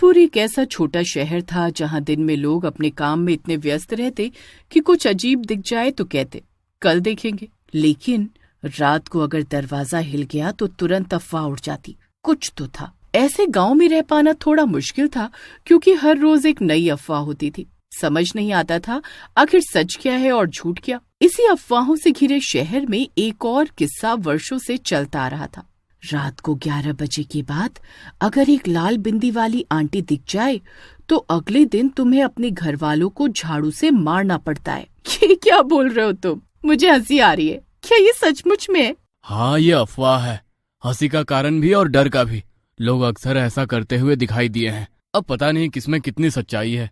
कानपुर एक ऐसा छोटा शहर था जहां दिन में लोग अपने काम में इतने व्यस्त रहते कि कुछ अजीब दिख जाए तो कहते कल देखेंगे, लेकिन रात को अगर दरवाजा हिल गया तो तुरंत अफवाह उड़ जाती कुछ तो था। ऐसे गांव में रह पाना थोड़ा मुश्किल था क्योंकि हर रोज एक नई अफवाह होती थी। समझ नहीं आता था आखिर सच क्या है और झूठ क्या। इसी अफवाहों से घिरे शहर में एक और किस्सा वर्षों से चलता आ रहा था। रात को 11 बजे के बाद अगर एक लाल बिंदी वाली आंटी दिख जाए तो अगले दिन तुम्हें अपने घर वालों को झाड़ू से मारना पड़ता है। ये क्या बोल रहे हो तुम? मुझे हंसी आ रही है। क्या ये सचमुच में है? हाँ, ये अफवाह है। हंसी का कारण भी और डर का भी। लोग अक्सर ऐसा करते हुए दिखाई दिए हैं। अब पता नहीं किसमें कितनी सच्चाई है।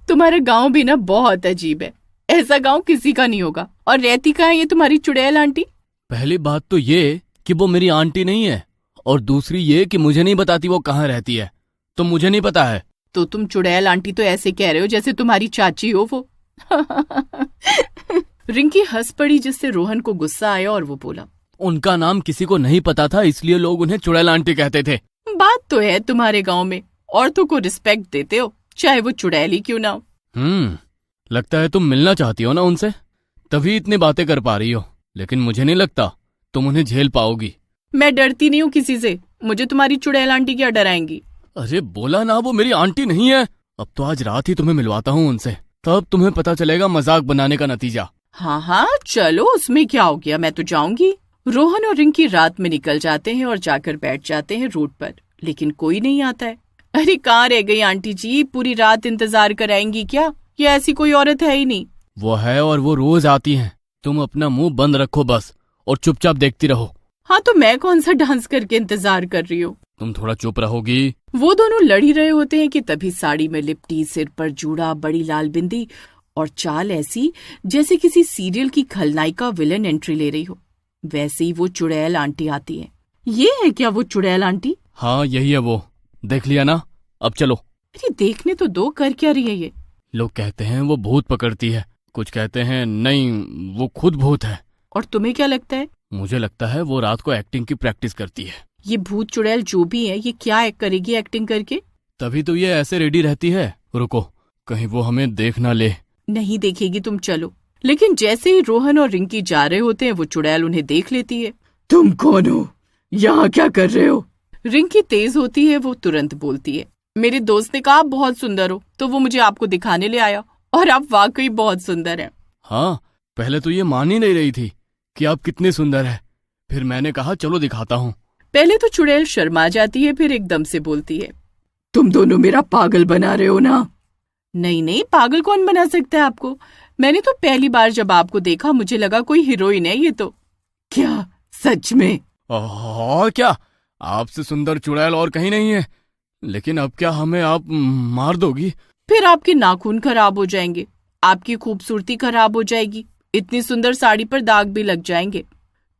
तुम्हारा गांव भी ना बहुत अजीब है। ऐसा गांव किसी का नहीं होगा। और रहती कहाँ है ये तुम्हारी चुड़ैल आंटी? पहली बात तो ये कि वो मेरी आंटी नहीं है, और दूसरी ये कि मुझे नहीं बताती वो कहाँ रहती है, तो मुझे नहीं पता है। तो तुम चुड़ैल आंटी तो ऐसे कह रहे हो जैसे तुम्हारी चाची हो वो। रिंकी हंस पड़ी, जिससे रोहन को गुस्सा आया और वो बोला, उनका नाम किसी को नहीं पता था, इसलिए लोग उन्हें चुड़ैल आंटी कहते थे। बात तो है, तुम्हारे गांव में औरतों को रिस्पेक्ट देते हो, चाहे वो चुड़ैल ही क्यों ना हो। लगता है तुम मिलना चाहती हो ना उनसे, तभी इतनी बातें कर पा रही हो। लेकिन मुझे नहीं लगता तुम उन्हें झेल पाओगी। मैं डरती नहीं हूँ किसी से। मुझे तुम्हारी चुड़ैल आंटी क्या डराएंगी? अरे बोला ना, वो मेरी आंटी नहीं है। अब तो आज रात ही तुम्हें मिलवाता हूँ उनसे, तब तुम्हें पता चलेगा मजाक बनाने का नतीजा। हाँ हाँ चलो, उसमें क्या हो गया, मैं तो जाऊंगी। रोहन और रिंकी रात में निकल जाते हैं और जाकर बैठ जाते हैं रोड पर, लेकिन कोई नहीं आता है। अरे कहाँ रह गई आंटी जी? पूरी रात इंतजार कराएंगी क्या? ये ऐसी कोई औरत है ही नहीं। वो है, और वो रोज आती हैं। तुम अपना मुंह बंद रखो बस, और चुपचाप देखती रहो। हाँ तो मैं कौन सा डांस करके इंतजार कर रही हूँ? तुम थोड़ा चुप रहोगी? वो दोनों लड़ ही रहे होते हैं कि तभी साड़ी में लिपटी, सिर पर जूड़ा, बड़ी लाल बिंदी और चाल ऐसी जैसे किसी सीरियल की खलनायिका विलन एंट्री ले रही हो। वैसे ही वो चुड़ैल आंटी आती है। ये है क्या वो चुड़ैल आंटी? हाँ यही है वो। देख लिया ना, अब चलो। अरे देखने तो दो, कर क्या रही है ये? लोग कहते हैं वो भूत पकड़ती है, कुछ कहते हैं नहीं वो खुद भूत है। और तुम्हें क्या लगता है? मुझे लगता है वो रात को एक्टिंग की प्रैक्टिस करती है। ये भूत चुड़ैल जो भी है, ये क्या एक्ट करेगी एक्टिंग करके? तभी तो ये ऐसे रेडी रहती है। रुको, कहीं वो हमें देख ना ले। नहीं देखेगी, तुम चलो। लेकिन जैसे ही रोहन और रिंकी जा रहे होते हैं वो चुड़ैल उन्हें देख लेती है। तुम कौन हो? यहाँ क्या कर रहे हो? रिंकी तेज होती है, वो तुरंत बोलती है, मेरे दोस्त ने कहा आप बहुत सुंदर हो, तो वो मुझे आपको दिखाने ले आया, और आप वाकई बहुत सुंदर हैं। हाँ, पहले तो ये मान ही नहीं रही थी कि आप कितने सुंदर है। फिर मैंने कहा चलो दिखाता हूँ। पहले तो चुड़ैल शर्मा जाती है, फिर एकदम से बोलती है, तुम दोनों मेरा पागल बना रहे हो ना? नहीं नहीं, पागल कौन बना सकता है आपको? मैंने तो पहली बार जब आपको देखा मुझे लगा कोई हीरोइन है ये तो। क्या सच में? और क्या, आपसे सुंदर चुड़ैल और कहीं नहीं है। लेकिन अब क्या हमें आप मार दोगी? फिर आपके नाखून खराब हो जाएंगे, आपकी खूबसूरती खराब हो जाएगी, इतनी सुंदर साड़ी पर दाग भी लग जाएंगे।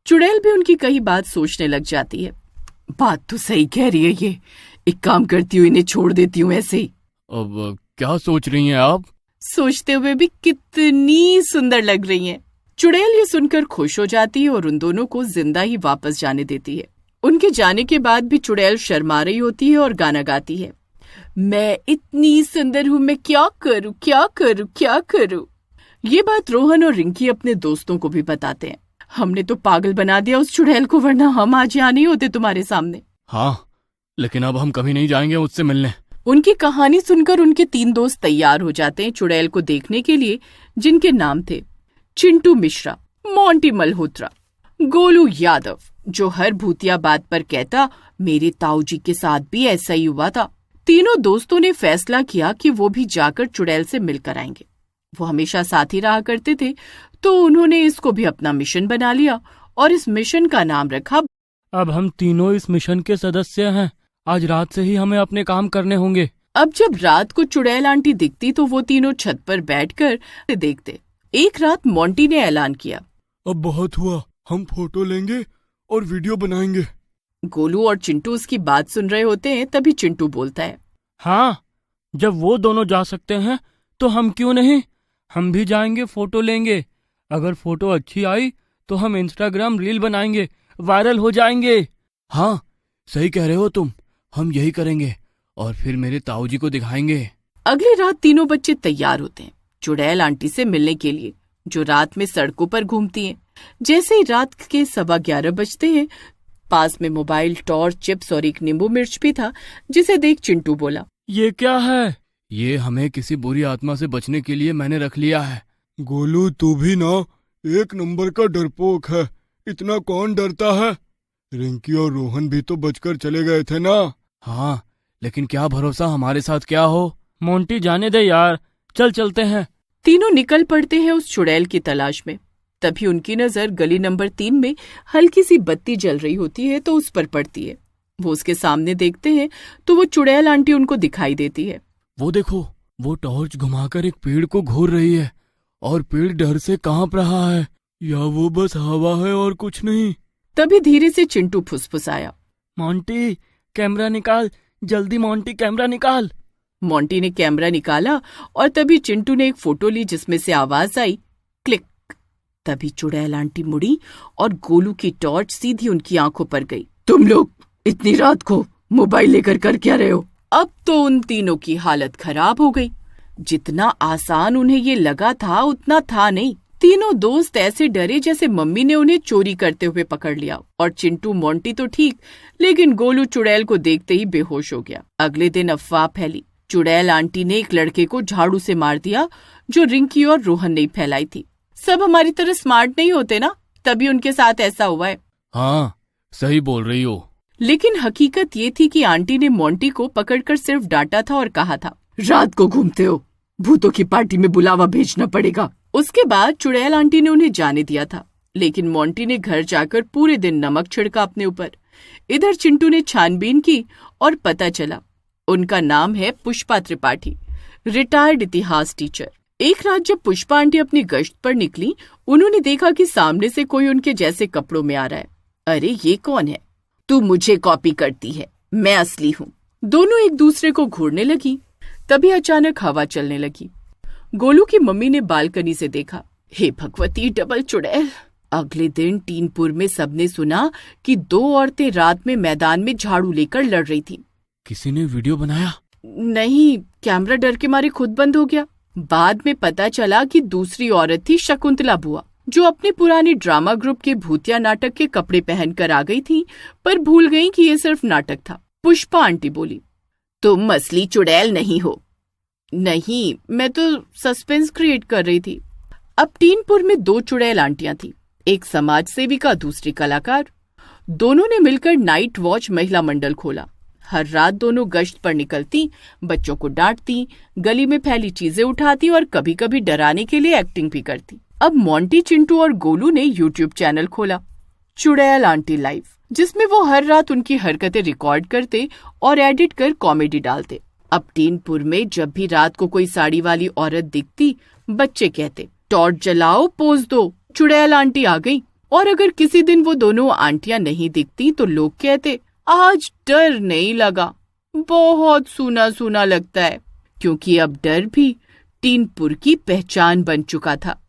चुड़ैल भी उनकी कई बात सोचने लग जाती है। बात तो सही कह रही है ये, एक काम करती हूँ, इन्हें छोड़ देती हूँ ऐसे ही। अब क्या सोच रही हैं आप? सोचते हुए भी कितनी सुंदर लग रही हैं। चुड़ैल ये सुनकर खुश हो जाती है और उन दोनों को जिंदा ही वापस जाने देती है। उनके जाने के बाद भी चुड़ैल शर्मा रही होती है और गाना गाती है, मैं इतनी सुंदर हूँ, मैं क्या करूँ क्या करूँ क्या करूँ। ये बात रोहन और रिंकी अपने दोस्तों को भी बताते हैं। हमने तो पागल बना दिया उस चुड़ैल को, वरना हम आज यहाँ नहीं होते तुम्हारे सामने। हाँ, लेकिन अब हम कभी नहीं जाएंगे उससे मिलने। उनकी कहानी सुनकर उनके 3 दोस्त तैयार हो जाते हैं चुड़ैल को देखने के लिए, जिनके नाम थे चिंटू मिश्रा, मोंटी मल्होत्रा, गोलू यादव, जो हर भूतिया बात पर कहता मेरे ताऊ जी के साथ भी ऐसा ही हुआ था। तीनों दोस्तों ने फैसला किया कि वो भी जाकर चुड़ैल से मिलकर आएंगे। वो हमेशा साथ ही रहा करते थे, तो उन्होंने इसको भी अपना मिशन बना लिया और इस मिशन का नाम रखा, अब हम तीनों इस मिशन के सदस्य हैं। आज रात से ही हमें अपने काम करने होंगे। अब जब रात को चुड़ैल आंटी दिखती तो वो तीनों छत पर बैठकर देखते। एक रात मोंटी ने ऐलान किया, अब बहुत हुआ, हम फोटो लेंगे और वीडियो बनाएंगे। गोलू और चिंटू उसकी बात सुन रहे होते हैं, तभी चिंटू बोलता है, हाँ, जब वो दोनों जा सकते हैं तो हम क्यों नहीं? हम भी जाएंगे, फोटो लेंगे। अगर फोटो अच्छी आई तो हम इंस्टाग्राम रील बनाएंगे, वायरल हो जाएंगे। हाँ, सही कह रहे हो तुम, हम यही करेंगे। और फिर मेरे ताऊजी को दिखाएंगे। अगली रात तीनों बच्चे तैयार होते हैं चुड़ैल आंटी से मिलने के लिए, जो रात में सड़कों पर घूमती हैं। जैसे ही रात के 11:15 बजते हैं, पास में मोबाइल, टॉर्च, चिप्स और एक नींबू मिर्च भी था, जिसे देख चिंटू बोला, ये क्या है? ये हमें किसी बुरी आत्मा से बचने के लिए मैंने रख लिया है। गोलू तू भी ना एक नंबर का डरपोक है, इतना कौन डरता है? रिंकी और रोहन भी तो बचकर चले गए थे ना। हाँ, लेकिन क्या भरोसा हमारे साथ क्या हो। मोंटी जाने दे यार, चल चलते हैं। तीनों निकल पड़ते हैं उस चुड़ैल की तलाश में। तभी उनकी नजर गली नंबर 3 में हल्की सी बत्ती जल रही होती है तो उस पर पड़ती है। वो उसके सामने देखते हैं तो वो चुड़ैल आंटी उनको दिखाई देती है। वो देखो, वो टॉर्च घुमाकर एक पेड़ को घूर रही है और पेड़ डर से कांप रहा है। या वो बस हवा है और कुछ नहीं। तभी धीरे से चिंटू फुसफुसाया, मोंटी कैमरा निकाल, जल्दी मोंटी कैमरा निकाल। मोंटी ने कैमरा निकाला और तभी चिंटू ने एक फोटो ली जिसमें से आवाज आई, क्लिक। तभी चुड़ैल आंटी मुड़ी और गोलू की टॉर्च सीधी उनकी आंखों पर गई। तुम लोग इतनी रात को मोबाइल लेकर कर क्या रहे हो? अब तो उन तीनों की हालत खराब हो गई। जितना आसान उन्हें ये लगा था उतना था नहीं। तीनों दोस्त ऐसे डरे जैसे मम्मी ने उन्हें चोरी करते हुए पकड़ लिया। और चिंटू मोंटी तो ठीक, लेकिन गोलू चुड़ैल को देखते ही बेहोश हो गया। अगले दिन अफवाह फैली, चुड़ैल आंटी ने एक लड़के को झाड़ू से मार दिया जो रिंकी और रोहन ने फैलाई थी। सब हमारी तरह स्मार्ट नहीं होते ना, तभी उनके साथ ऐसा हुआ है। हाँ, सही बोल रही हो। लेकिन हकीकत ये थी कि आंटी ने मोंटी को पकड़कर सिर्फ डांटा था और कहा था, रात को घूमते हो, भूतों की पार्टी में बुलावा भेजना पड़ेगा। उसके बाद चुड़ैल आंटी ने उन्हें जाने दिया था, लेकिन मोंटी ने घर जाकर पूरे दिन नमक छिड़का अपने ऊपर। इधर चिंटू ने छानबीन की और पता चला उनका नाम है पुष्पा त्रिपाठी, रिटायर्ड इतिहास टीचर। एक रात जब पुष्पा आंटी अपनी गश्त पर निकली, उन्होंने देखा कि सामने से कोई उनके जैसे कपड़ों में आ रहा है। अरे ये कौन है? तू मुझे कॉपी करती है, मैं असली हूँ। दोनों एक दूसरे को घूरने लगी। तभी अचानक हवा चलने लगी। गोलू की मम्मी ने बालकनी से देखा, हे भगवती, डबल चुड़ैल। अगले दिन टीनपुर में सबने सुना कि 2 औरतें रात में मैदान में झाड़ू लेकर लड़ रही थी। किसी ने वीडियो बनाया? नहीं, कैमरा डर के मारे खुद बंद हो गया। बाद में पता चला कि दूसरी औरत थी शकुंतला बुआ, जो अपने पुराने ड्रामा ग्रुप के भूतिया नाटक के कपड़े पहनकर आ गई थी, पर भूल गई कि ये सिर्फ नाटक था। पुष्पा आंटी बोली, तुम असली चुड़ैल नहीं हो। नहीं, मैं तो सस्पेंस क्रिएट कर रही थी। अब टीनपुर में 2 चुड़ैल आंटियां थी, एक समाज सेविका, दूसरी कलाकार। दोनों ने मिलकर नाइट वॉच महिला मंडल खोला। हर रात दोनों गश्त पर निकलती, बच्चों को डांटती, गली में फैली चीजें उठाती और कभी कभी डराने के लिए एक्टिंग भी करती। अब मोंटी, चिंटू और गोलू ने यूट्यूब चैनल खोला, चुड़ैल आंटी लाइव, जिसमें वो हर रात उनकी हरकतें रिकॉर्ड करते और एडिट कर कॉमेडी डालते। अब टीनपुर में जब भी रात को कोई साड़ी वाली औरत दिखती, बच्चे कहते, टॉर्च जलाओ, पोज दो, चुड़ैल आंटी आ गई। और अगर किसी दिन वो दोनों आंटियां नहीं दिखती तो लोग कहते, आज डर नहीं लगा, बहुत सूना सूना लगता है, क्योंकि अब डर भी टीनपुर की पहचान बन चुका था।